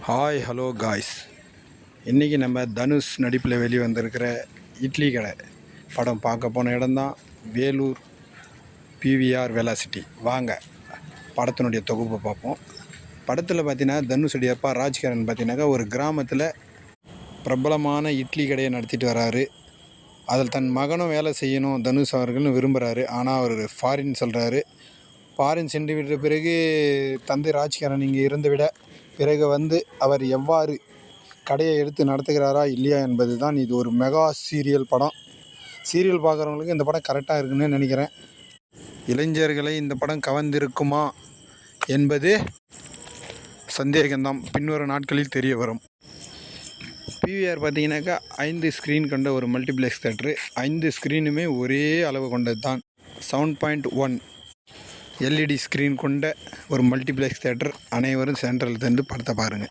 Hi hello guys, இன்றைக்கி நம்ம தனுஷ் நடிப்பில் வெளிவந்திருக்கிற இட்லி கடை படம் பார்க்க போன இடம்தான் வேலூர் பிவிஆர் வெலாசிட்டி. வாங்க படத்தினுடைய தொகுப்பை பார்ப்போம். படத்தில் பார்த்தீங்கன்னா தனுஷுடைய அப்பா ராஜ்கிரண் பார்த்தீங்கன்னாக்கா ஒரு கிராமத்தில் பிரபலமான இட்லி கடையை நடத்திட்டு வராரு. அதில் தன் மகனும் வேலை செய்யணும் தனுஷ் அவர்கள்னு விரும்புகிறாரு. ஆனால் அவர் ஃபாரின் சொல்கிறாரு. ஃபாரின் சென்று விட்ட பிறகு தந்தை ராஜ்கிரண் இங்கே இருந்து விட பிறகு அவர் எவ்வாறு கடையை எடுத்து நடத்துகிறாரா இல்லையா என்பது தான். இது ஒரு மெகா சீரியல் படம். சீரியல் பார்க்குறவங்களுக்கு இந்த படம் கரெக்டாக இருக்குன்னு நினைக்கிறேன். இளைஞர்களை இந்த படம் கவர்ந்திருக்குமா என்பது சந்தேகம்தான், பின்வரும் நாட்களில் தெரிய வரும். பிவிஆர் பார்த்தீங்கன்னாக்கா 5 ஸ்க்ரீன் கொண்ட ஒரு மல்டிப்ளெக்ஸ் தேட்ரு. 5 ஸ்க்ரீனுமே ஒரே அளவு கொண்டது தான். 7.1 LED ஸ்க்ரீன் கொண்ட ஒரு மல்டிப்ளெக்ஸ் தேட்டர். அனைவரும் சென்ட்ரல் தந்து படத்தை பாருங்கள்.